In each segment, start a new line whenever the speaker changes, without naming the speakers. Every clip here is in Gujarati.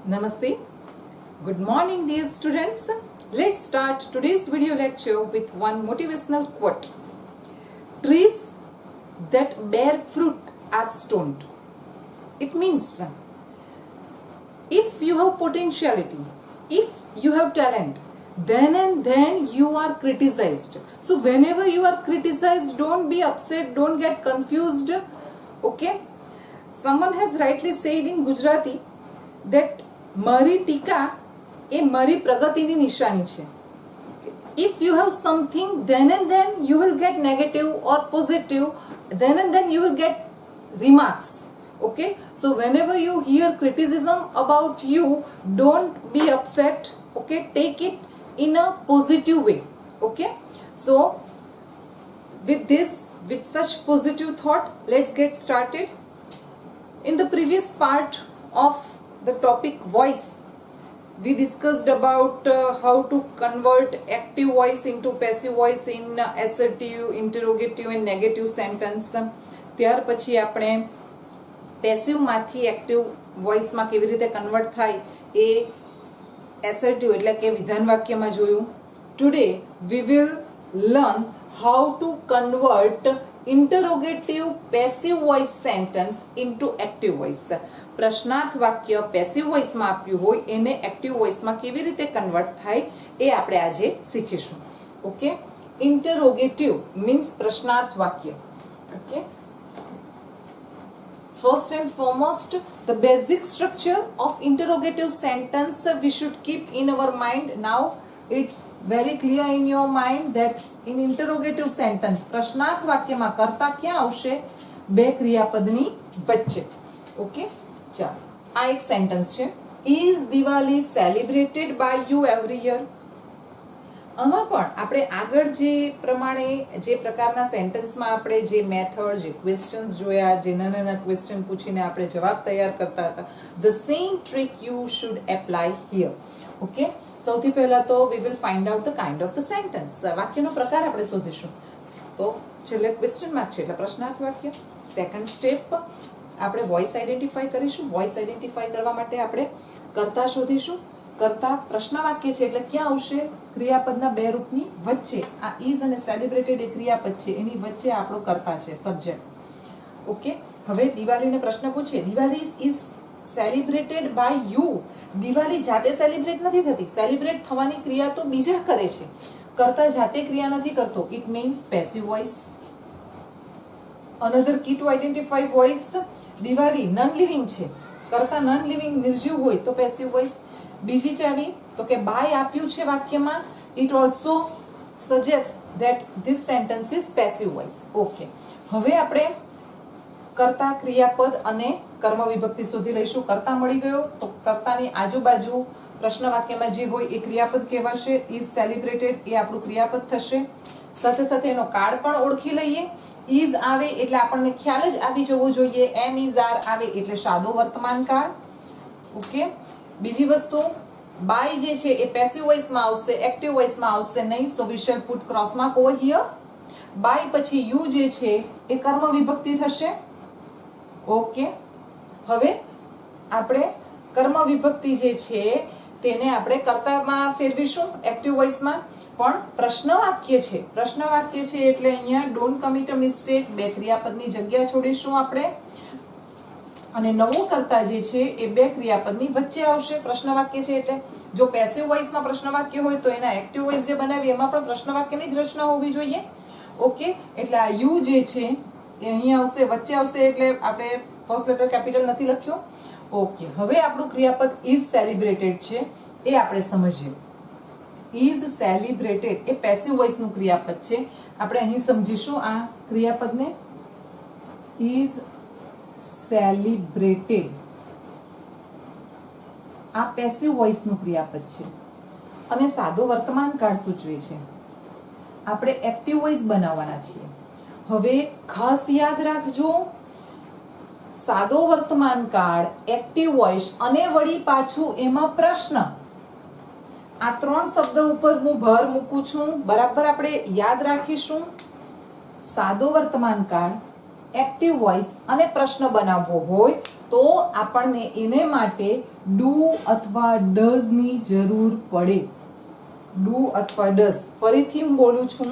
Namaste. Good morning, dear students. Let's start today's video lecture with one motivational quote. Trees that bear fruit are stoned. It means if you have potentiality, if you have talent, then and then you are criticized. So whenever you are criticized, don't be upset, don't get confused. Okay? Someone has rightly said in Gujarati that મારી ટીકા એ મારી પ્રગતિની નિશાની છે. If you have something, then and then you will get negative or positive, then and then you will get remarks. Okay, so whenever you hear criticism about you, don't be upset. Okay, take it in a positive way. Okay, so with such positive thought, let's get started. In the previous part of the topic voice, we discussed about how to convert active voice into passive voice in assertive, interrogative and negative sentence. ત્યાર પછી આપણે પેસિવ માંથી એક્ટિવ વોઇસ માં કેવી રીતે કન્વર્ટ થાય એ assertive એટલે કે વિધાન વાક્યમાં જોયું. Today we will learn how to convert interrogative passive voice sentence into active voice. પ્રશ્નાર્થ વાક્ય પેસિવ વોઇસમાં આપ્યું હોય એને એક્ટિવ વોઇસમાં કેવી રીતે કન્વર્ટ થાય એ આપણે આજે શીખીશું. ઓકે, ઇન્ટરોગેટિવ મીન્સ પ્રશ્નાર્થ વાક્ય. Okay, first and foremost, the basic structure of interrogative sentence we should keep in our mind. Now it's very clear in your mind that in interrogative sentence પ્રશ્નાર્થ વાક્યમાં કર્તા ક્યાં આવશે? બે ક્રિયાપદની વચ્ચે. ઓકે, ચાલો આ એક સેન્ટેન્સ છે. Is Diwali celebrated by you every year? આમાં પણ આપણે આગળ જે પ્રમાણે જે પ્રકારના સેન્ટેન્સમાં આપણે જે મેથડ જે ક્વેશ્ચન્સ જોયા, જે નાના નાના ક્વેશ્ચન પૂછીને આપણે જવાબ તૈયાર કરતા હતા, the same trick you should apply here. Okay, સૌથી પહેલા તો we will find out the kind of the sentence. વાક્યનો પ્રકાર આપણે શોધીશું. તો છેલ્લે ક્વેશ્ચન માર્ક છે એટલે પ્રશ્નાર્થ વાક્ય. સેકન્ડ સ્ટેપ આપણે વોઇસ આઈડેન્ટિફાઈ કરીશું. વોઇસ આઈડેન્ટિફાઈ કરવા માટે આપણે કર્તા શોધીશું. કર્તા પ્રશ્ન વાક્ય છે એટલે ક્યાં આવશે? ક્રિયાપદના બે રૂપની વચ્ચે. આ ઇઝ અને સેલિબ્રેટેડ એ ક્રિયાપદ છે, એની વચ્ચે આપણો કર્તા છે, સબ્જેક્ટ. ઓકે, હવે દિવાળીને પ્રશ્ન પૂછે, Diwali is celebrated by you. Diwali જાતે સેલિબ્રેટ નથી થતી, સેલિબ્રેટ થવાની ક્રિયા તો બીજા કરે છે, કર્તા જાતે ક્રિયા નથી કરતો. It means passive voice. Another key to identify voice, Diwali non living છે, કરતા નન લિવિંગ નિર્જીવ હોય તો પેસિવ વોઇસ. બીજી ચાવી તો કે બાય આપ્યું છે વાક્યમાં, it also suggest that this sentence is passive voice. Okay, હવે આપણે કર્તા, ક્રિયાપદ અને કર્મ વિભક્તિ શોધી લઈશું. કર્તા મળી ગયો તો કર્તાની આજુબાજુ પ્રશ્ન વાક્યમાં જે હોય એ ક્રિયાપદ કહેવાશે. ઇઝ સેલિબ્રેટેડ એ આપણું ક્રિયાપદ થશે. સાથે સાથે એનો કાળ પણ ઓળખી લઈએ. ઇઝ આવે એટલે આપણને ખ્યાલ જ આવી જવો જોઈએ. એમ ઇઝ આર આવે એટલે સાદો વર્તમાન કાળ. ઓકે, બીજી વસ્તુ બાય જે છે એ પેસિવ વોઇસમાં આવશે, એક્ટિવ વોઇસમાં આવશે નહીં. So we shall put cross mark over here. By પછી યુ જે છે એ કર્મ વિભક્તિ થશે. ઓકે, હવે આપણે કર્મ વિભક્તિ જે છે તેને આપણે કર્તામાં ફેરવીશું, એક્ટિવ વોઇસમાં. પણ પ્રશ્ન વાક્ય છે, પ્રશ્ન વાક્ય છે એટલે અહીંયા ડોન્ટ કમિટ અ મિસ્ટેક, બે ક્રિયાપદની જગ્યા છોડીશું આપણે અને નવો કર્તા જે છે એ બે ક્રિયાપદની વચ્ચે આવશે. પ્રશ્ન વાક્ય છે એટલે જો પેસિવ વોઇસમાં પ્રશ્ન વાક્ય હોય તો એના એક્ટિવ વોઇસ જે બનાવી એમાં પણ પ્રશ્ન વાક્યની જ રચના હોવી જોઈએ. ઓકે, એટલે આ યુ જે છે એ અહીંયા આવશે, વચ્ચે આવશે એટલે આપણે ફર્સ્ટ લેટર કેપિટલ નથી લખ્યો. ઓકે, હવે આપણું ક્રિયાપદ ઇઝ સેલિબ્રેટેડ છે એ આપણે સમજીએ. Is celebrated A passive voice નું ક્રિયાપદ છે. આપણે અહીં સમજીશું આ ક્રિયાપદને. ઇઝ સેલિબ્રેટેડ આ પેસિવ વોઇસ નું ક્રિયાપદ છે અને સાદો વર્તમાન કાળ સૂચવે છે. આપણે એક્ટિવ વોઇસ બનાવવાના છીએ. હવે ખાસ યાદ રાખજો, સાદો વર્તમાન કાળ, એક્ટિવ વોઇસ અને વળી પાછું એમાં પ્રશ્ન, આ ત્રણ શબ્દ ઉપર હું ભાર મૂકું છું. બરાબર આપણે યાદ રાખીશું. સાદો વર્તમાન કાળ, એક્ટિવ વોઇસ અને પ્રશ્ન બનાવવો હોય તો આપણને એને માટે ડુ અથવા ડઝ ની જરૂર પડે. ડુ અથવા ડઝ. ફરીથી હું બોલું છું,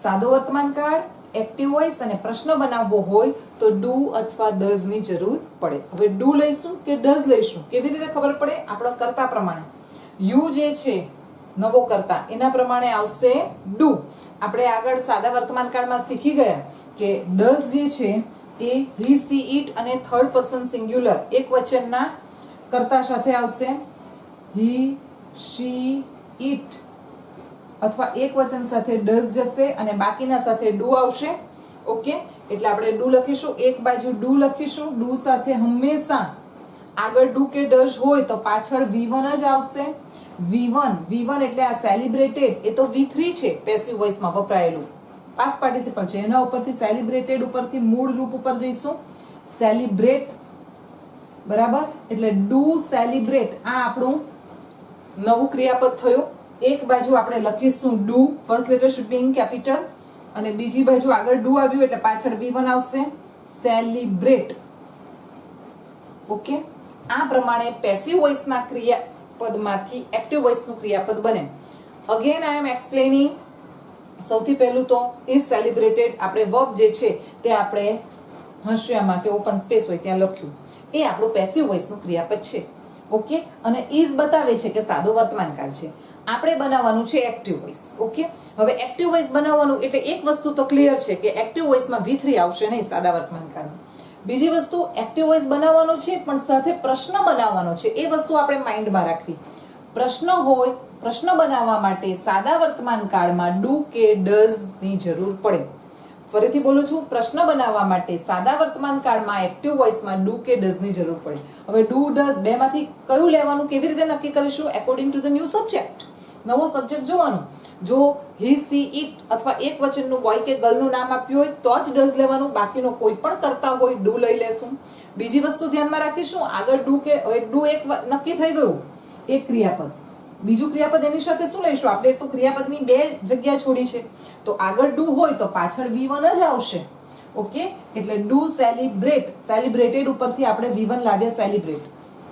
સાદો વર્તમાન કાળ, એક્ટિવ વોઇસ અને પ્રશ્ન બનાવવો હોય તો ડુ અથવા ડઝ ની જરૂર પડે. હવે ડુ લઈશું કે ડઝ લઈશું કેવી રીતે ખબર પડે? આપણા કર્તા પ્રમાણે. યુ જે છે નવો કર્તા, એના પ્રમાણે આવશે ડુ. આપણે આગળ સાદા વર્તમાન કાળમાં શીખી ગયા કે ડઝ જે છે એ હી, સી, ઇટ અને થર્ડ પર્સન સિંગ્યુલર એક વચનના કર્તા સાથે આવશે. હી, શી, ઇટ અથવા એક વચન સાથે ડઝ જશે અને બાકીના સાથે ડુ આવશે. ઓકે, એટલે આપણે ડુ લખીશું. એક બાજુ ડુ લખીશું. ડુ સાથે હંમેશા આગળ ડુ કે ડઝ હોય તો પાછળ V1 જ આવશે. V1 એટલે આ સેલિબ્રેટેડ, એ તો V3 છે પેસિવ વોઇસમાં વપરાયેલું, પાસ્ટ પાર્ટિસિપલ છે. એના ઉપરથી સેલિબ્રેટેડ ઉપરથી મૂળ રૂપ ઉપર જઈશું. સેલિબ્રેટ, બરાબર? એટલે ડુ સેલિબ્રેટ, આ આપણું નવું ક્રિયાપદ થયું. એક બાજુ આપણે લખીશું do, first letter should be in capital, અને બીજી બાજુ આગળ ડુ આવ્યું એટલે પાછળ V1 આવશે. સેલિબ્રેટ. ઓકે, આ પ્રમાણે પેસિવ વોઇસના ક્રિયાપદમાંથી એક્ટિવ વોઇસનું ક્રિયાપદ બને. Again I am એક્સપ્લેનિંગ. સૌથી પહેલું તો ઇઝ સેલિબ્રેટેડ, આપણે વર્બ જે છે તે આપણે હાંસિયામાં કે ઓપન સ્પેસ હોય ત્યાં લખ્યું, એ આપણું પેસિવ વોઇસનું ક્રિયાપદ છે. ઓકે, અને ઇઝ બતાવે છે કે સાદો વર્તમાન કાળ છે. આપણે બનાવવાનું છે એક્ટિવ વોઇસ. ઓકે, હવે એક્ટિવ વોઇસ બનાવવાનું એટલે એક વસ્તુ તો ક્લિયર છે કે એક્ટિવ વોઇસમાં V3 આવશે નહીં સાદા વર્તમાન કાળમાં. બીજી વસ્તુ, એક્ટિવ વોઇસ બનાવવાનો છે પણ સાથે પ્રશ્ન બનાવવાનો છે. એ વસ્તુ આપણે માઇન્ડમાં રાખવી. પ્રશ્ન હોય, પ્રશ્ન બનાવવા માટે સાદા વર્તમાન કાળમાં ડુ કે ડઝ ની જરૂર પડે. ફરીથી બોલું છું, પ્રશ્ન બનાવવા માટે સાદા વર્તમાન કાળમાં એક્ટિવ વોઇસમાં ડુ કે ડઝ ની જરૂર પડે. હવે ડુ, ડઝ બેમાંથી કયું લેવાનું કેવી રીતે નક્કી કરીશું? According to the new subject. નવો સબ્જેક્ટ જોવાનું. જો હી, સી, ઇટ અથવા એક વચનનું બોય કે ગર્લનું નામ આપ્યું હોય તો જ ડઝ લેવાનું, બાકીનો કોઈ પણ કરતા હોય ડુ લઈ લેશું. બીજી વસ્તુ ધ્યાનમાં રાખીશું, આગળ ડુ કે ડુ એક નક્કી થઈ ગયું, એક ક્રિયાપદ. બીજું ક્રિયાપદ એની સાથે શું લઈશું? આપણે તો ક્રિયાપદની બે જગ્યા છોડી છે, તો આગળ ડુ હોય તો પાછળ V1 જ આવશે. ઓકે, એટલે ડુ સેલિબ્રેટ, સેલિબ્રેટેડ ઉપરથી આપણે V1 લાવ્યા, celebrate.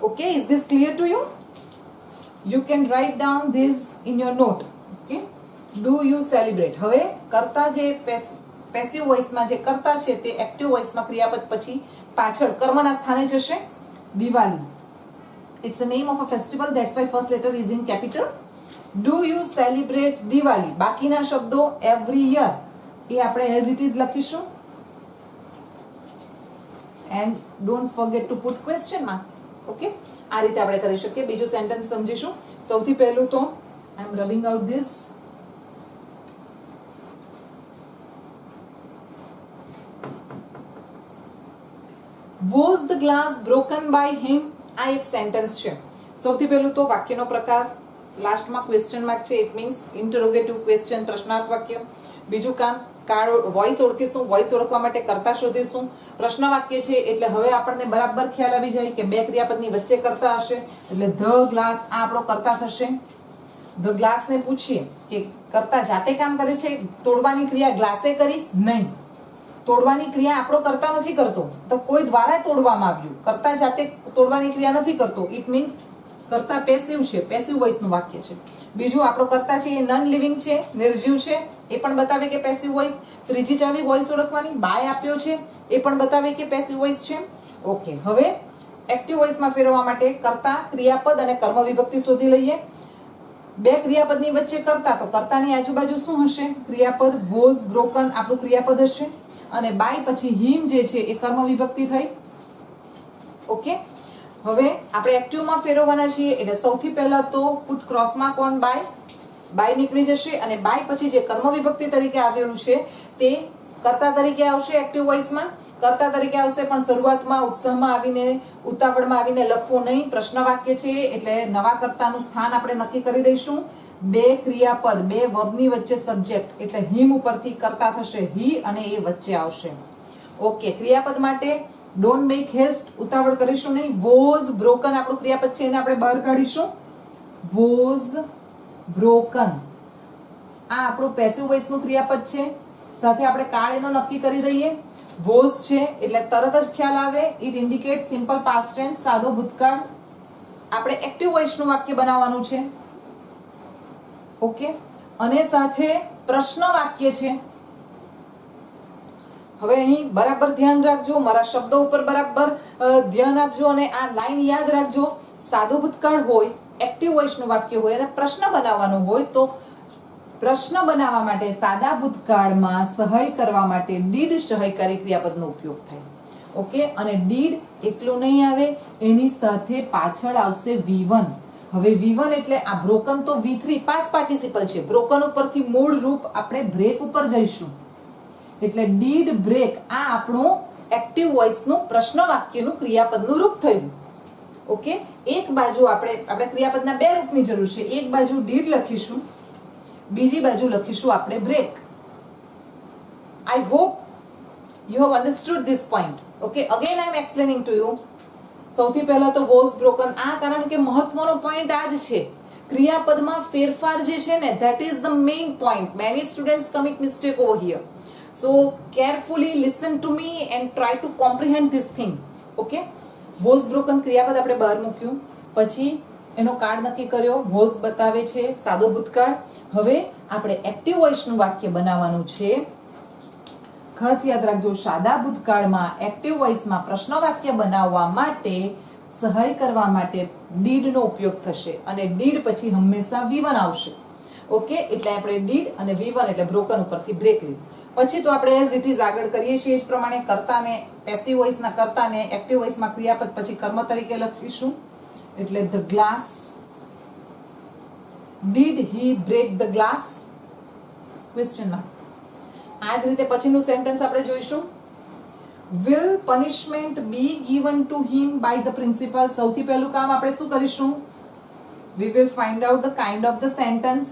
Okay, is this clear to you? You can write down this in your note. Okay, do you celebrate? હવે કર્તા જે પેસિવ વોઇસમાં જે કર્તા છે તે એક્ટિવ વોઇસમાં ક્રિયાપદ પછી પાછળ કર્મના સ્થાને જશે. Diwali, it's the name of a festival, that's why first letter is in capital. Do you celebrate Diwali? બાકીના શબ્દો every year એ આપણે as it is લખીશું. And don't forget to put question mark. Okay, આ રીતે આપણે કરી શકીએ. બીજું સેન્ટેન્સ સમજીશું. સૌથી પહેલું તો I am rubbing out this. Was the glass broken by him? આ એક સેન્ટેન્સ છે. સૌથી પહેલું તો વાક્યનો પ્રકાર, લાસ્ટમાં ક્વેશ્ચન માર્ક છે, ઇટ મીન્સ ઇન્ટરોગેટિવ ક્વેશ્ચન, પ્રશ્નાર્થ વાક્ય. બીજું કામ, વોઇસ ઓળખીશું, વોઇસ ઓળખવા માટે કર્તા શોધીશું. પ્રશ્ન વાક્ય છે એટલે હવે આપણને બરાબર ખ્યાલ આવી જાય કે બે ક્રિયાપદની વચ્ચે કર્તા હશે એટલે ધ ગ્લાસ આ આપણો કર્તા થશે. ધ ગ્લાસને પૂછીએ કે કર્તા જાતે કામ કરે છે, તોડવાની ક્રિયા ગ્લાસે કરી? નહીં, તોડવાની ક્રિયા આપણો કર્તા નથી કરતો, તો કોઈ દ્વારા તોડવામાં આવ્યું. કર્તા જાતે તોડવાની ક્રિયા નથી કરતો, ઇટ મીન્સ કર્તા પેસિવ છે, પેસિવ વોઇસનું વાક્ય છે. બીજું આપણો કર્તા છે એ નન લિવિંગ છે, નિર્જીવ છે, એ પણ બતાવે કે પેસિવ વોઇસ. ત્રીજી ચાવી વોઇસ ઓળખવાની, બાય આપ્યો છે, એ પણ બતાવે કે પેસિવ વોઇસ છે. ઓકે, હવે એક્ટિવ વોઇસમાં ફેરવવા માટે કર્તા, ક્રિયાપદ અને કર્મ વિભક્તિ શોધી લઈએ. બે ક્રિયાપદની વચ્ચે કર્તા, તો કર્તાની આજુબાજુ શું હશે? ક્રિયાપદ. વોઝ બ્રોકન આપણું ક્રિયાપદ હશે, અને બાય પછી હિમ જે છે એ કર્મ વિભક્તિ થઈ. ઓકે, હવે આપણે એક્ટિવમાં ફેરવવાના છીએ એટલે સૌથી પહેલા તો પુટ ક્રોસમાર્ક ઓન બાય. બાય નીકળી જશે અને બાય પછી જે કર્મ વિભક્તિ તરીકે આવેલું છે તે કર્તા તરીકે આવશે. એક્ટિવ વોઇસમાં કર્તા તરીકે આવશે, પણ શરૂઆતમાં ઉત્સાહમાં આવીને, ઉતાવળમાં આવીને લખવું નહીં. પ્રશ્ન વાક્ય છે એટલે નવા કર્તાનું સ્થાન આપણે નક્કી કરી દઈશું. બે ક્રિયાપદ, બે વર્બની વચ્ચે સબ્જેક્ટ એટલે હિમ ઉપરથી કર્તા થશે હી અને એ વચ્ચે આવશે. ઓકે, ક્રિયાપદ માટે ડોન્ટ મેક હેસ્ટ, ઉતાવળ કરીશું નહીં. વોઝ બ્રોકન આપણું ક્રિયાપદ છે એને આપણે બહાર કાઢીશું. વોઝ બ્રોકન આ આપણું પેસિવ વોઇસનું ક્રિયાપદ છે. સાથે આપણે કાળ એનો નક્કી કરી દઈએ. વોઝ છે એટલે તરત જ ખ્યાલ આવે. It indicate simple past tense, સાદો ભૂતકાળ. આપણે એક્ટિવ વોઇસનું વાક્ય બનાવવાનું છે. ઓકે, અને સાથે પ્રશ્ન વાક્ય છે. હવે અહીં બરાબર ધ્યાન રાખજો, મારા શબ્દો ઉપર બરાબર ધ્યાન આપજો અને આ લાઈન યાદ રાખજો. સાદો ભૂતકાળ હોય, એક્ટિવ વોઇસનું વાક્ય હોય અને પ્રશ્ન બનાવવાનો હોય તો પ્રશ્ન બનાવવા માટે સાદા ભૂતકાળમાં સહાય કરવા માટે ડીડ સહાયકારી ક્રિયાપદનો ઉપયોગ થાય. ઓકે, અને ડીડ એટલું નહીં આવે, એની સાથે પાછળ આવશે V1. હવે V1 એટલે આ બ્રોકન તો V3 પાસ્ટ પાર્ટિસિપલ છે. બ્રોકન ઉપરથી મૂળ રૂપ આપણે બ્રેક ઉપર જઈશું એટલે ડીડ બ્રેક. આ આપણું એક્ટિવ વોઇસનું પ્રશ્ન વાક્યનું ક્રિયાપદનું રૂપ થયું. ઓકે, એક બાજુ આપણે ક્રિયાપદના બે રૂપની જરૂર છે. એક બાજુ ડીડ લખીશું, બીજી બાજુ લખીશું આપણે break. I hope you have understood this point. Okay, again I am explaining to you. સૌથી પહેલા તો વોઝ બ્રોકન, આ કારણ કે મહત્વનો પોઈન્ટ આ જ છે. ક્રિયાપદમાં ફેરફાર જે છે ને, that is the main point. Many students commit mistake over here. So carefully listen to me and try to comprehend this thing. Okay, was broken ક્રિયાપદ આપણે બહાર મૂક્યું, પછી એનો કાર્ડ નક્કી કર્યો. was બતાવે છે સાદો ભૂતકાળ. હવે આપણે એક્ટિવ વોઇસનું વાક્ય બનાવવાનું છે. ખાસ યાદ રાખજો, સાદા ભૂતકાળમાં એક્ટિવ વોઇસમાં પ્રશ્ન વાક્ય બનાવવા માટે સહાય કરવા માટે ડીડ નો ઉપયોગ થશે અને ડીડ પછી હંમેશા V1 આવશે. ઓકે, એટલે આપણે ડીડ અને V1 એટલે બ્રોકન ઉપરથી બ્રેક લીધું. પછી તો આપણે એઝ ઇટ ઇઝ આગળ કરીએ છીએ એ જ પ્રમાણે કર્તાને, પેસિવ વોઇસના કર્તાને એક્ટિવ વોઇસમાં ક્રિયાપદ પછી કર્મ તરીકે લખીશું. એટલે the glass, did he break the glass? Question mark. આ જ રીતે પછીનું સેન્ટેન્સ આપણે જોઈશું. Will punishment be given to him by the principal? સૌથી પહેલું કામ આપણે શું કરીશું? We will find out the kind of the sentence.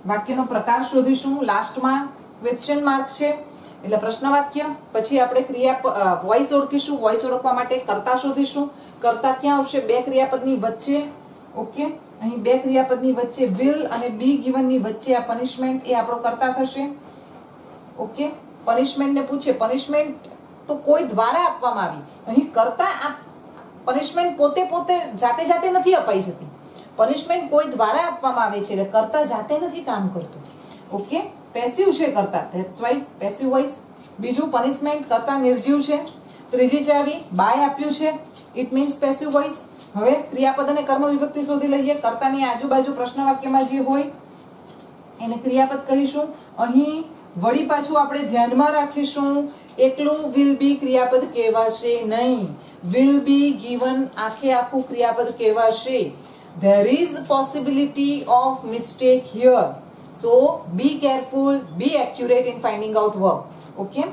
વાક્યનો પ્રકાર શોધીશું. લાસ્ટમાં ક્વેશ્ચન માર્ક છે એટલે પ્રશ્ન વાક્ય. પછી આપણે વોઇસ ઓળખીશું. વોઇસ ઓળખવા માટે કર્તા શોધીશું. કર્તા ક્યાં આવશે? બે ક્રિયાપદની વચ્ચે. ઓકે, અહીં બે ક્રિયાપદની વચ્ચે વિલ અને બી ગિવનની વચ્ચે આ પનિશમેન્ટ એ આપણો કર્તા થશે. ઓકે, પનિશમેન્ટ ને પૂછે, પનિશમેન્ટ તો કોઈ દ્વારા આપવામાં આવી. અહીં કર્તા આ પનિશમેન્ટ પોતે જાતે નથી અપાઈ જતી. પનિશમેન્ટ કોઈ દ્વારા આપવામાં આવે છે એટલે કર્તા જાતે નથી કામ કરતું. ઓકે, પેસિવ છે કર્તા, ધેટ્સ વાય પેસિવ વોઇસ. બીજું પનિશમેન્ટ કર્તા નિર્જીવ છે. ત્રીજી ચાવી બાય આપ્યું છે, ઇટ મીન્સ પેસિવ વોઇસ. હવે ક્રિયાપદ અને કર્મ વિભક્તિ શોધી લઈએ. કર્તાની આજુબાજુ પ્રશ્ન વાક્યમાં જે હોય એને ક્રિયાપદ કહીશું. અહીં વળી પાછું આપણે ધ્યાનમાં રાખીશું, એકલું વિલ બી ક્રિયાપદ કહેવાશે નહીં. વિલ બી ગિવન આખું ક્રિયાપદ કહેવાશે. There is possibility of mistake here. So be careful, be accurate in finding out verb. Okay?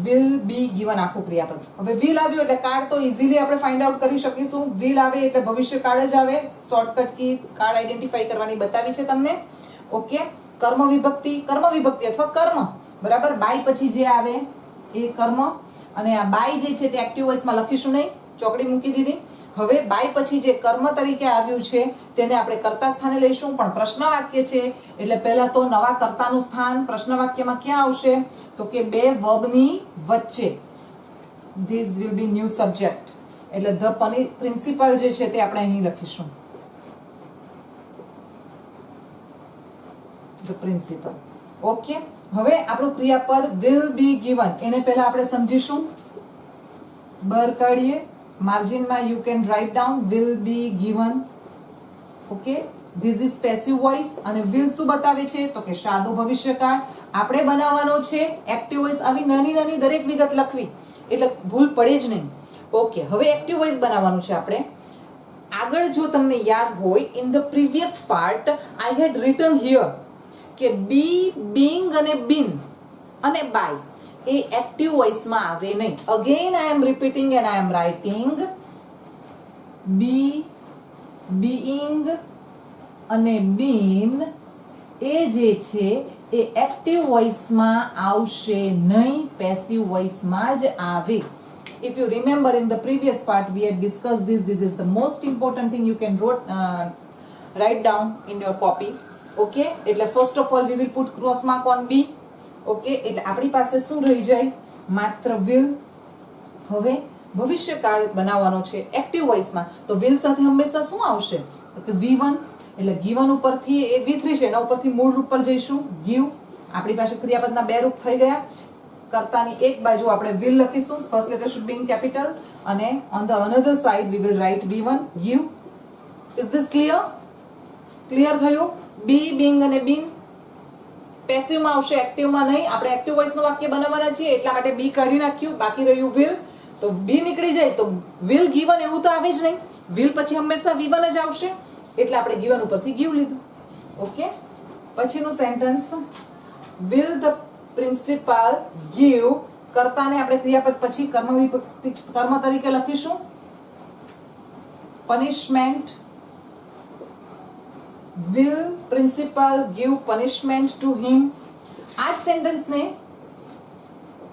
Will be given આખું ક્રિયાપદ. હવે will આવ્યું એટલે કાળ તો ઇઝીલી આપણે ફાઇન્ડ આઉટ કરી શકીશું. will આવે એટલે ભવિષ્ય કાળ જ આવે. શોર્ટકટ કી કાળ આઈડેન્ટિફાઈ કરવાની બતાવી છે તમને. ઓકે, કર્મ વિભક્તિ અથવા કર્મ બરાબર. બાય પછી જે આવે એ કર્મ અને આ બાય જે છે તે એક્ટિવ વોઇસમાં લખીશું નહીં, ચોકડી મૂકી દીધી. હવે બાય પછી જે કર્મ તરીકે આવ્યું છે તેને આપણે કર્તા સ્થાને લઈશું. પણ પ્રશ્ન વાક્ય છે એટલે પહેલા તો નવા કર્તાનું સ્થાન પ્રશ્ન વાક્યમાં ક્યાં આવશે? તો કે બે વર્બની વચ્ચે. This will be new subject એટલે ધ પ્રિન્સિપલ જે છે તે આપણે અહીં લખીશું. The principal. ઓકે, હવે આપણું ક્રિયાપદ વિલ બી ગિવન એને પહેલા આપણે સમજીશું. બહાર કાઢીએ માર્જિનમાં, you can write down will be given. Okay, this is passive voice અને વિલ શું બતાવે છે? તો કે સાદો ભવિષ્યકાળ. આપણે બનાવવાનો છે એક્ટિવ વોઇસ. આવી નાની દરેક વિગત લખવી એટલે ભૂલ પડે જ નહીં. ઓકે, હવે એક્ટિવ વોઇસ બનાવવાનું છે આપણે. આગળ જો તમને યાદ હોય, in the previous part I had written here કે બી, બીંગ અને બીન અને બાય એ એક્ટિવ વોઇસમાં આવે નહીં. Again I am repeating and I am writing be, being અને બીન એ જે છે એ એક્ટિવ વોઇસમાં આવશે નહીં, પેસિવ વોઇસમાં જ આવે. If you remember in the previous part we had discussed this. This is the most important thing you can write down in your copy. Okay, એટલે first of all we will put cross mark on B. Okay, એટલે આપણી પાસે શું રહી જાય? માત્ર will. હવે ભવિષ્યકાળ બનાવવાનો છે એક્ટિવ વોઇસમાં, તો will સાથે હંમેશા શું આવશે? તો કે V1, એટલે given ઉપરથી એ V3 છે, એના ઉપરથી મૂળ રૂપ પર જઈશું give. આપણી પાસે ક્રિયાપદના બે રૂપ થઈ ગયા. કર્તાની એક બાજુ આપણે will લખીશું, first letter should be in capital, અને on the another side we will write V1 give. Is this clear? Clear થયું? be, being અને been પેસિવમાં આવશે, એક્ટિવમાં નહીં. આપણે એક્ટિવ વોઇસનું વાક્ય બનાવવાના છીએ એટલા માટે be કાઢી નાખ્યું, બાકી રહ્યું will. તો be નીકળી જાય તો will given એવું તો આવે જ નહીં. will પછી હંમેશા V1 જ આવશે, એટલે આપણે given ઉપરથી give લીધું. ઓકે, પછીનું sentence, will the principal give. કર્તાને આપણે ક્રિયાપદ પછી કર્મ વિભક્તિ કર્મ તરીકે લખીશું punishment. will principal give punishment to him. આ જ સેન્ટેન્સને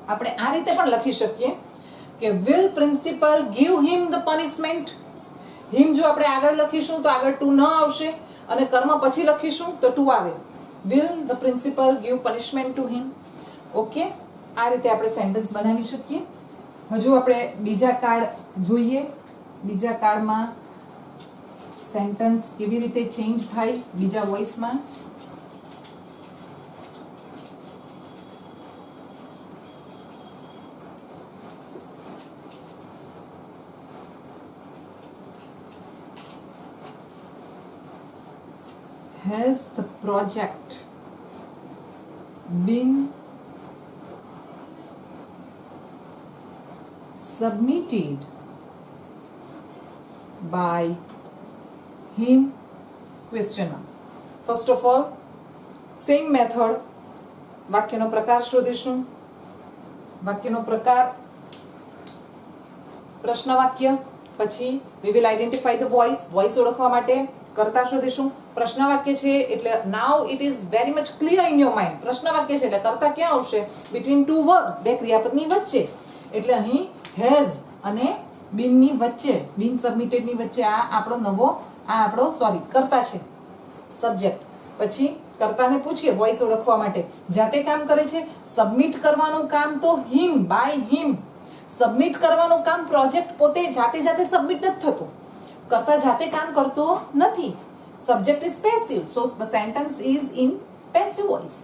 આપણે આ રીતે પણ લખી શકીએ કે will principal give him the punishment. him જો આપણે આગળ લખીશું તો આગળ to ન આવશે, અને કર્મ પછી લખીશું તો to આવે. will the principal give punishment to him. Okay, આ રીતે આપણે સેન્ટેન્સ બનાવી શકીએ. હજુ આપણે બીજા કાર્ડ જોઈએ. બીજા કાર્ડમાં સેન્ટેન્સ કેવી રીતે ચેન્જ થાય બીજા વોઇસમાં. Has the project been submitted by him? Question mark. First of all, same method. વાક્યનો પ્રકાર શોધીશું. વાક્યનો પ્રકાર પ્રશ્ન વાક્ય, પછી we will identify the voice. voice ઓળખવા માટે કર્તા શોધીશું. પ્રશ્ન વાક્ય છે એટલે now it is very much clear in your mind. પ્રશ્ન વાક્ય છે એટલે કર્તા ક્યાં આવશે? between two verbs, બે ક્રિયાપદની વચ્ચે. એટલે અહીં has અને been ની વચ્ચે, been submitted ની વચ્ચે આ આપણો કર્તા છે, સબ્જેક્ટ. પછી કર્તાને પૂછીએ વોઇસ ઓળખવા માટે, જાતે કામ કરે છે. સબમિટ કરવાનું કામ તો him, by him. સબમિટ કરવાનું કામ પ્રોજેક્ટ પોતે જાતે સબમિટ નથી થતું. કર્તા જાતે કામ કરતો નથી. Subject is passive, so the sentence is in passive voice.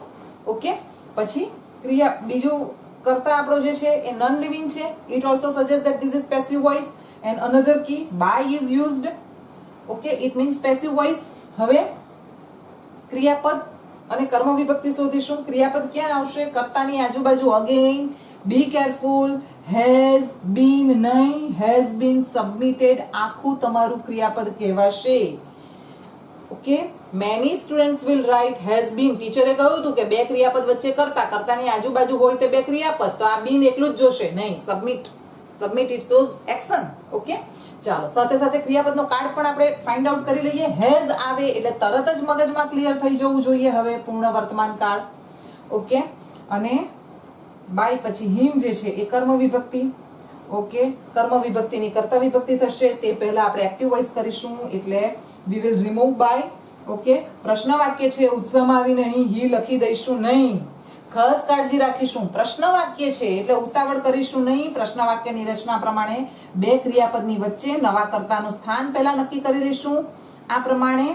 Okay, પછી ક્રિયા બીજું કર્તા આપણો જે છે એ નોન લિવિંગ છે. It also suggest that this is passive voice and another key by is used. Okay, it means passive voice. હવે ક્રિયાપદ અને કર્મ વિભક્તિ શોધીશું. ક્રિયાપદ ક્યાં આવશે? કર્તાની આજુબાજુ. Again be careful. Has been નહીં, હેઝ બીન સબમિટેડ આખું તમારું ક્રિયાપદ કહેવાશે. Okay, many students will write has been. ટીચરે કહ્યું હતું કે બે ક્રિયાપદ વચ્ચે કર્તાની આજુબાજુ હોય તે બે ક્રિયાપદ, તો આ બીન એકલું જ જોશે નહીં. Submit it shows action. Okay, ચાલો સાથે સાથે ક્રિયાપદનો કાર્ડ પણ આપણે ફાઇન્ડ આઉટ કરી લઈએ. હેઝ આવે એટલે તરત જ મગજમાં ક્લિયર થઈ જવું જોઈએ હવે પૂર્ણ વર્તમાન કાળ. ઓકે, અને બાય પછી હિમ જે છે એ કર્મ વિભક્તિ. ઓકે, કર્મ વિભક્તિની કર્તા વિભક્તિ થશે. તે પહેલા આપણે એક્ટિવ વોઇસ કરીશું એટલે we will remove by. Okay, પ્રશ્ન વાક્ય છે ઉત્સાહમાં આવી નહીં, હી લખી દઈશું નહીં. ખાસ કાળજી રાખીશું. પ્રશ્ન વાક્ય છે એટલે ઉતાવળ કરીશું નહીં. પ્રશ્ન વાક્યની રચના પ્રમાણે બે ક્રિયાપદની વચ્ચે નવા કર્તાનું સ્થાન પહેલા નક્કી કરી દઈશું. આ પ્રમાણે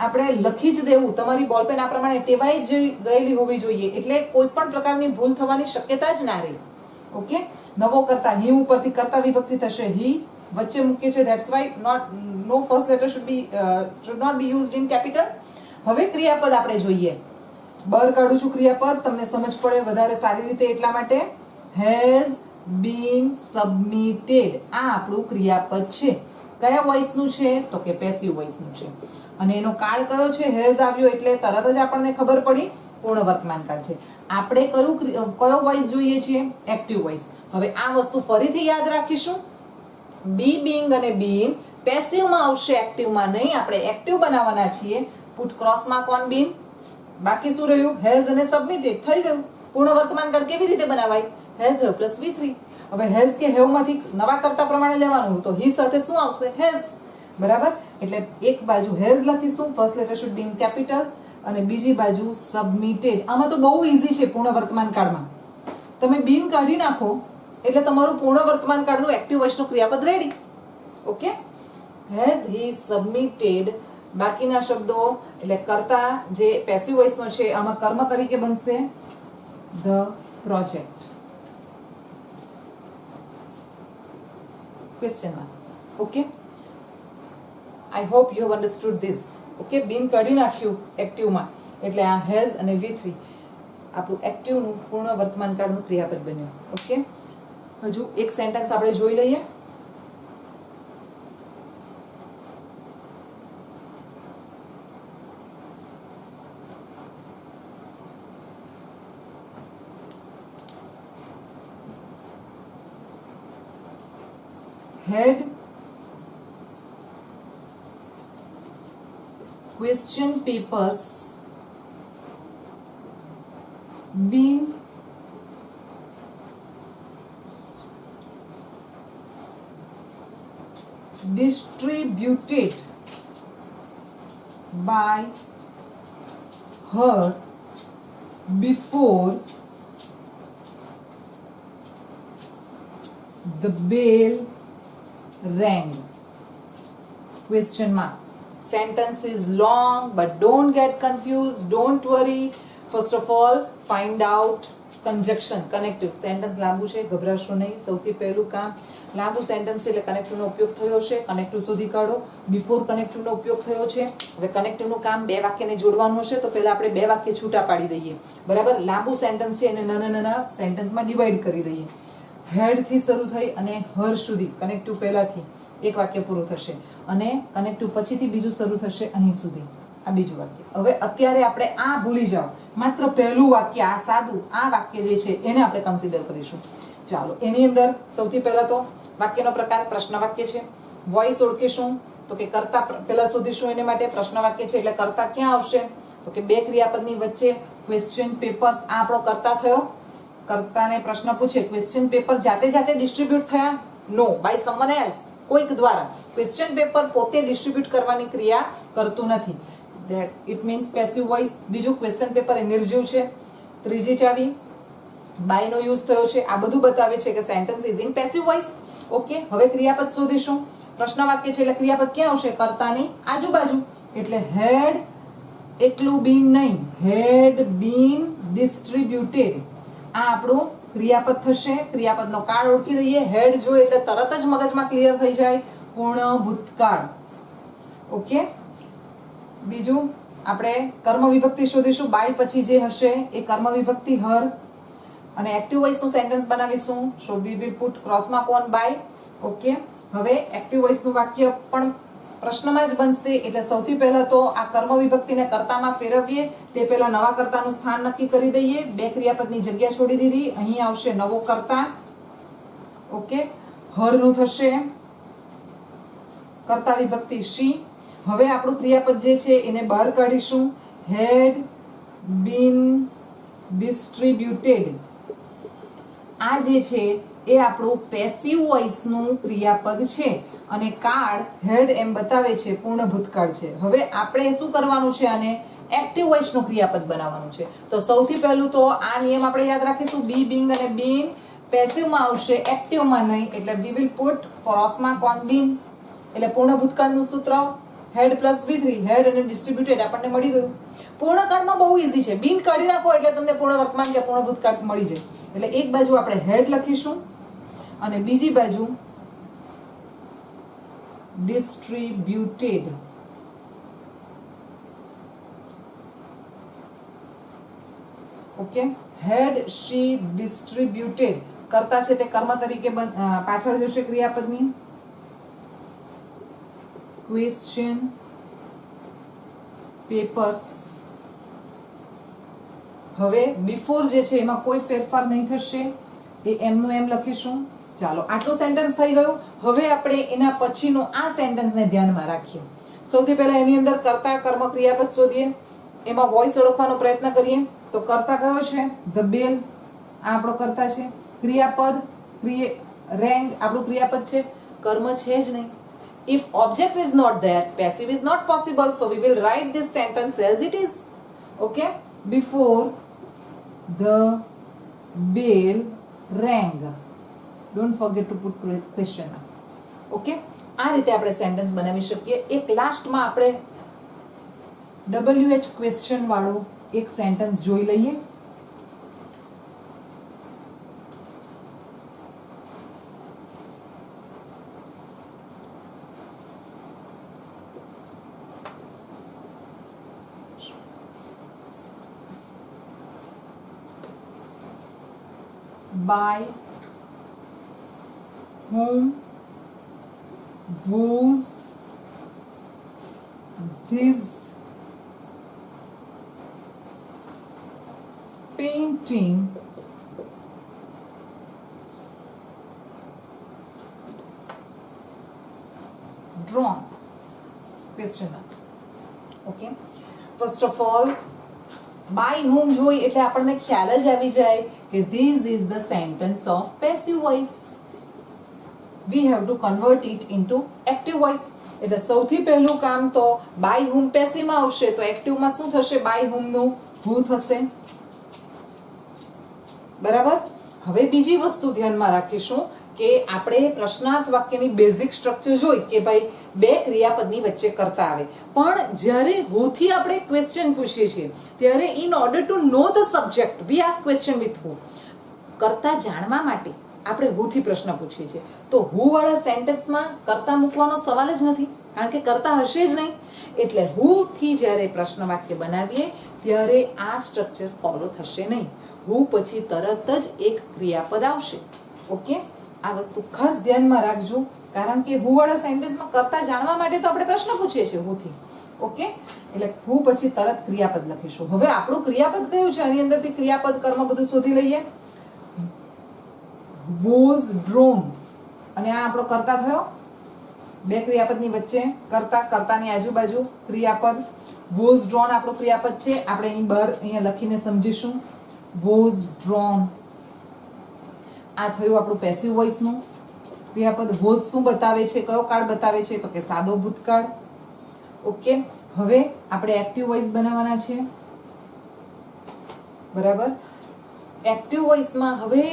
આપણે લખી જ દેવું. તમારી બોલપેન આ પ્રમાણે ટેવાઈ જ ગયેલી હોવી જોઈએ, એટલે કોઈ પણ પ્રકારની ભૂલ થવાની શક્યતા જ ના રહે. ઓકે, નવો કર્તા હિમ ઉપરથી કર્તા વિભક્તિ થશે. હી વચ્ચે મૂકીએ છે, that's why no first letter should not be used in capital. હવે ક્રિયાપદ આપણે જોઈએ. બહાર કાઢું છું ક્રિયાપદ, તમને સમજ પડે વધારે સારી રીતે એટલા માટે. has been submitted આ આપણું ક્રિયાપદ છે. કયા વોઇસનું છે? તો કે પેસિવ વોઇસનું છે. અને એનો કાળ કયો છે? હેઝ આવ્યો એટલે તરત જ આપણને ખબર પડી પૂર્ણ વર્તમાન કાળ છે. આપણે કયો વોઇસ જોઈએ છીએ? Active voice. હવે આ વસ્તુ ફરીથી યાદ રાખીશું. બી, બીંગ અને બીન પેસિવમાં આવશે, એક્ટિવમાં નહીં. આપણે એક્ટિવ બનાવવાના છીએ. પુટ ક્રોસ માર્ક ઓન બીન. બાકી શું રહ્યું? હેઝ અને સબમિટેડ થઈ ગયું. પૂર્ણ વર્તમાન કાળ કેવી રીતે બનાવાય? Has have plus V3. હવે હેઝ કે હેવ માંથી નવા કર્તા પ્રમાણે લેવાનું, તો હી સાથે શું આવશે? હેઝ. બરાબર, એટલે એક બાજુ હેઝ લખીશું, first letter should be in capital, અને બીજી બાજુ સબમિટેડ. આમાં તો બહુ ઈઝી છે પૂર્ણ વર્તમાન કાળમાં. તમે બીન કાઢી નાખો એટલે તમારું પૂર્ણ વર્તમાન કાળનું એક્ટિવ વોઇસનું ક્રિયાપદ ready. Okay, has he submitted, બાકીના શબ્દો એટલે કરતા જે પેસિવ વોઇસનો છે આમાં કર્મ તરીકે બનશે the project. Question mark. Okay, I hope you have understood this. Okay, been કાઢી નાખ્યું એક્ટિવમાં એટલે આ હેઝ અને V3 આપણું એક્ટિવનું પૂર્ણ વર્તમાન કાળનું ક્રિયાપદ બન્યું. ઓકે, હજુ એક સેન્ટેન્સ આપણે જોઈ લઈએ. Had question papers been distributed by her before the bell rang. Question mark. Sentence is long, but don't get confused. Don't worry. First of all, find out conjunction, connective. Sentence લાંબુ છે, ગભરાશો નહીં. સૌથી પહેલું કામ, લાંબુ સેન્ટેન્સ છે એટલે કનેક્ટિવ નો ઉપયોગ થયો છે. કનેક્ટિવ શોધી કાઢો. બિફોર કનેક્ટિવ નો ઉપયોગ થયો છે. હવે કનેક્ટિવ નું કામ બે વાક્યને જોડવાનું હશે તો પહેલા આપણે બે વાક્ય છૂટા પાડી દઈએ. બરાબર, લાંબુ સેન્ટેન્સ છે એને નાના નાના સેન્ટેન્સમાં ડિવાઈડ કરી દઈએ. હેડ થી શરૂ થઈ અને હર સુધી કનેક્ટિવ પહેલાથી એક વાક્ય પૂરું થશે અને કનેક્ટિવ પછીથી બીજું શરૂ થશે અહીં સુધી, આ બીજું વાક્ય. હવે અત્યારે આપણે આ ભૂલી જાઓ, માત્ર પહેલું વાક્ય આ સાદું આ વાક્ય જે છે એને આપણે કન્સિડર કરીશું. ચાલો, એની અંદર સૌથી પહેલા તો વાક્યનો પ્રકાર પ્રશ્ન વાક્ય છે. વોઇસ ઓળખીશું તો કે કરતા પહેલા શોધીશું, એને માટે પ્રશ્ન વાક્ય છે એટલે કરતા ક્યાં આવશે તો કે બે ક્રિયાપદની વચ્ચે. ક્વેશ્ચન પેપર્સ આ આપણો કરતા થયો. કર્તાને પ્રશ્ન પૂછે ક્વેશ્ચન પેપર જાતે જાતે ડિસ્ટ્રીબ્યુટ થયા? નો, બાય સમવન એલ્સ, કોઈક દ્વારા. ક્વેશ્ચન પેપર પોતે ડિસ્ટ્રીબ્યુટ કરવાની ક્રિયા કરતું નથી. That it means passive voice. બીજું, ક્વેશ્ચન પેપર એ નિર્જીવ છે. ત્રીજી ચાવી, બાય નો યુઝ થયો છે. આ બધું બતાવે છે કે sentence is in passive voice. Okay, હવે ક્રિયાપદ શોધીશું. પ્રશ્ન વાક્ય છે એટલે ક્રિયાપદ ક્યાં આવશે? કર્તાની આજુબાજુ. એટલે હેડ એકલું બીન નહીં, હેડ બીન ડિસ્ટ્રીબ્યુટેડ, આ આપણું ક્રિયાપદ થશે. ક્રિયાપદનો કાળ ઓળખી દઈએ. હેડ જો એટલે તરત જ મગજમાં ક્લિયર થઈ જાય, પૂર્ણ ભૂતકાળ. ઓકે, બીજું આપણે કર્મ વિભક્તિ શોધીશું. બાય પછી જે હશે એ કર્મ વિભક્તિ હર. અને એક્ટિવ વોઇસ નું સેન્ટેન્સ બનાવીશું. સો વી વિલ પુટ ક્રોસમાં કોન બાય. ઓકે, હવે એક્ટિવ વોઇસ નું વાક્ય પણ પ્રશ્નમાં જ બનશે એટલે સૌથી પહેલા તો આ કર્મ વિભક્તિને કર્તામાં ફેરવીએ તે પહેલા નવા કર્તાનું સ્થાન નક્કી કરી દઈએ. બે ક્રિયાપદની જગ્યા છોડી દીધી, અહીં આવશે નવો કર્તા. ઓકે, હર નું થશે કર્તા વિભક્તિ શી. હવે આપણું ક્રિયાપદ જે છે એને બહાર કાઢીશું. હેડ બીન ડિસ્ટ્રીબ્યુટેડ, આ જે છે એ આપણું પેસિવ વોઇસ નું ક્રિયાપદ છે અને કાળ હેડ એમ બતાવે છે, પૂર્ણ ભૂતકાળ છે. હવે આપણે શું કરવાનું છે? આને એક્ટિવ વોઇસ નું ક્રિયાપદ બનાવવાનું છે. તો સૌથી પહેલું તો આ નિયમ આપણે યાદ રાખીશું. બી, બિંગ અને બીન પેસિવ માં આવશે, એક્ટિવ માં નહીં. એટલે વી વિલ પુટ ક્રોસમાં કોન બીન. એટલે પૂર્ણ ભૂતકાળનું સૂત્ર હેડ પ્લસ V3, હેડ અને ડિસ્ટ્રીબ્યુટેડ આપણને મળી ગયું. પૂર્ણકાળમાં બહુ ઈઝી છે. બીન કાઢી નાખો એટલે તમને પૂર્ણ વર્તમાન કે પૂર્ણ ભૂતકાળ મળી જાય. એટલે એક બાજુ આપણે હેડ લખીશું અને બીજી બાજુ distributed. ઓકે, હેડ શી ડિસ્ટ્રીબ્યુટેડ, કરતા છે તે કર્મ તરીકે પાછળ જશે ક્રિયાપદની. ક્વેશ્ચન પેપર્સ, હવે બિફોર જે છે એમાં કોઈ ફેરફાર નહીં થશે, એ એમનું એમ લખીશું. ચાલો, આટલું સેન્ટેન્સ થઈ ગયું. હવે આપણે એના પછીનું આ સેન્ટેન્સને ધ્યાનમાં રાખીએ. સૌથી પહેલા એની અંદર કર્તા કર્મ ક્રિયાપદ શોધીએ. એમાં વોઇસ ઓળખવાનો પ્રયત્ન કરીએ. તો કર્તા કયો છે? ધ બેલ, આ આપણો કર્તા છે. ક્રિયાપદ રેંગ આપણું ક્રિયાપદ છે. કર્મ છે જ નહીં. If object is not there, passive is not possible. So we will write this sentence as it is. Okay, before the bell rang. Don't forget to put question mark. Okay, આ રીતે આપણે સેન્ટેન્સ બનાવી શકીએ. એક લાસ્ટમાં આપણે WH ક્વેશ્ચન વાળો એક સેન્ટેન્સ જોઈ લઈએ. by whom was this painting drawn? Question mark. Okay, first of all, by whom જોઈ એટલે આપણને ખ્યાલ જ આવી જાય કે this is the sentence of passive voice. We have to convert it into active voice. એટલે સૌથી પહેલું કામ તો by whom passive માં આવશે, તો active માં શું થશે? by whom નું who થશે. બરાબર. હવે બીજી વસ્તુ ધ્યાનમાં રાખીશું કે આપણે પ્રશ્નાર્થ વાક્યની બેઝિક સ્ટ્રક્ચર જોઈ કે ભાઈ બે ક્રિયાપદની વચ્ચે કરતા આવે, પણ જ્યારે who થી આપણે ક્વેશ્ચન પૂછીએ છીએ ત્યારે in order to know the subject we ask question with who. કરતા જાણવા માટે આપણે who થી પ્રશ્ન પૂછીએ છીએ, તો who વાળા સેન્ટેન્સમાં કરતા મૂકવાનો સવાલ જ નથી, કારણ કે કરતા હશે જ નહીં. એટલે who થી જ્યારે પ્રશ્ન વાક્ય બનાવીએ ત્યારે આ સ્ટ્રક્ચર ફોલો થશે નહીં. who પછી તરત જ એક ક્રિયાપદ આવશે. ઓકે, આ વસ્તુ ખાસ ધ્યાનમાં રાખજો, કારણ કે who વાળા સેન્ટેન્સમાં કરતા જાણવા માટે તો આપણે પ્રશ્ન પૂછીએ છીએ who થી. ઓકે, એટલે who પછી તરત ક્રિયાપદ લખીશું. હવે આપણું ક્રિયાપદ કયું છે? આની અંદરથી ક્રિયાપદ કર્મ બધું શોધી લઈએ. was drawn અને આ આપણો કરતા થયો. બે ક્રિયાપદની વચ્ચે કરતા, કરતાની આજુબાજુ ક્રિયાપદ. was drawn આપણું ક્રિયાપદ છે, આપણે અહીં બહાર અહીંયા લખીને સમજીશું. was drawn આ થયું આપણું પેસિવ વોઇસ નું ક્રિયાપદ. was શું બતાવે છે? કયો કાળ બતાવે છે? તો કે સાદો ભૂતકાળ. ઓકે, હવે આપણે એક્ટિવ વોઇસ બનાવવાના છે. બરાબર. એક્ટિવ વોઇસમાં હવે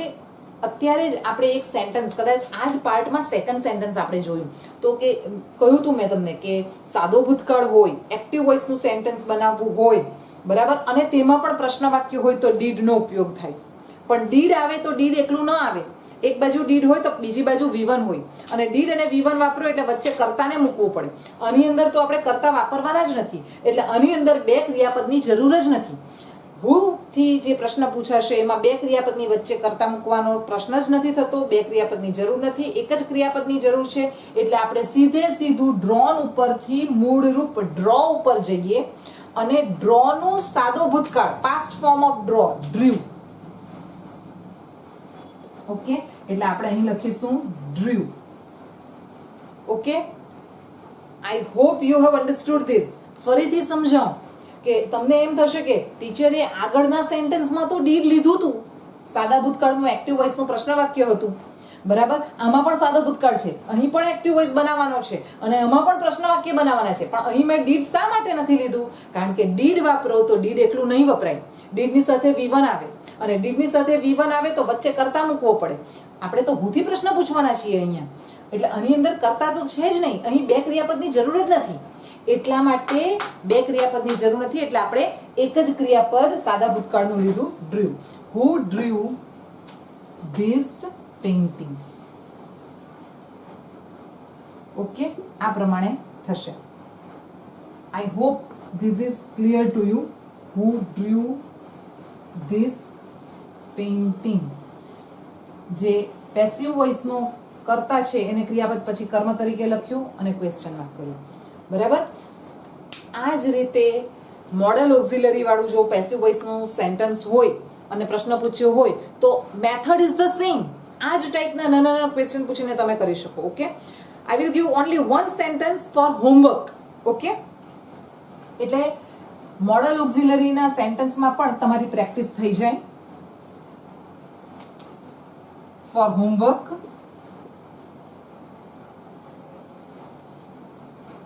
અત્યારે જ આપણે એક સેન્ટેન્સ, કદાચ આ જ પાર્ટમાં સેકન્ડ સેન્ટેન્સ આપણે જોયું તો કે કહ્યું તું મેં તમને કે સાદો ભૂતકાળ હોય, એક્ટિવ વોઇસ નું સેન્ટેન્સ બનાવવું હોય, બરાબર, અને તેમાં પણ પ્રશ્ન વાક્ય હોય તો ડીડ નો ઉપયોગ થાય. પણ ડીડ આવે તો ડીડ એકલું ન આવે, એક બાજુ ડીડ હોય તો બીજી બાજુ V1 હોય, અને ડીડ અને V1 વાપરો એટલે વચ્ચે કર્તાને મૂકવું પડે. આની અંદર તો આપણે કર્તા વાપરવાના જ નથી, એટલે આની અંદર બે ક્રિયાપદની જરૂર જ નથી. who થી જે પ્રશ્ન પૂછાશે એમાં બે ક્રિયાપદની વચ્ચે કર્તા મૂકવાનો પ્રશ્ન જ નથી થતો, બે ક્રિયાપદની જરૂર નથી, એક જ ક્રિયાપદની જરૂર છે. એટલે આપણે સીધે સીધું ડ્રોન ઉપરથી મૂળ રૂપ ડ્રો ઉપર જઈએ અને ડ્રો નું સાદો ભૂતકાળ, past form of draw, drew. Okay, એટલે આપણે અહીં લખીશું drew. Okay, I hope you have understood this. ફરીથી સમજાવું કે તમને એમ થશે કે ટીચરે આગળના સેન્ટેન્સમાં તો ડીડ લીધું હતું, સાદા ભૂતકાળનું એક્ટિવ વોઇસનું પ્રશ્ન વાક્ય હતું, બરાબર. આમાં પણ સાદો ભૂતકાળ છે, અહીં પણ એક્ટિવ વોઇસ બનાવવાનો છે અને આમાં પણ પ્રશ્ન વાક્ય બનાવવાના છે, પણ અહીં મેં ડીડ શા માટે નથી લીધું? કારણ કે ડીડ વાપરો તો ડીડ એકલું નહીં વપરાય, ડીડની સાથે V1 આવે, અને ડીડની સાથે V1 આવે તો વચ્ચે કર્તા મૂકવો પડે. આપણે તો હુથી પ્રશ્ન પૂછવાના છીએ અહીંયા, એટલે આની અંદર કર્તા તો છે જ નહીં, અહીં બે ક્રિયાપદની જરૂર જ નથી. એટલા માટે બે ક્રિયાપદની જરૂર નથી, એટલે આપણે એક જ ક્રિયાપદ સાદા ભૂતકાળનું લીધું, drew. who drew this painting? Okay, આ પ્રમાણે થશે. I hope this is clear to you. who drew this painting? જે પેસિવ વોઇસ નો કર્તા છે એને ક્રિયાપદ પછી કર્મ તરીકે લખ્યું અને ક્વેશ્ચન માર્ક કર્યું, બરાબર. આ જ રીતે મોડલ ઓક્ઝિલરી વાળું જો પેસિવ વોઇસ નું સેન્ટેન્સ હોય અને પ્રશ્ન પૂછ્યો હોય તો મેથડ ઇઝ ધ સેમ. આ જ ટાઈપના નાના નાના ક્વેશ્ચન પૂછીને તમે કરી શકો. Okay, I will give only one sentence for homework. Okay, એટલે મોડલ ઓક્ઝિલરીના સેન્ટેન્સમાં પણ તમારી પ્રેક્ટિસ થઈ જાય. For homework,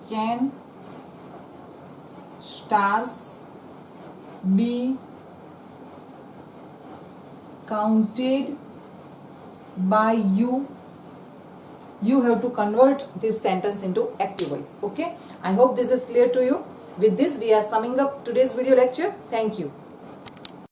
can stars be counted by you. You have to convert this sentence into active voice. Okay, I hope this is clear to you. With this, we are summing up today's video lecture. Thank you.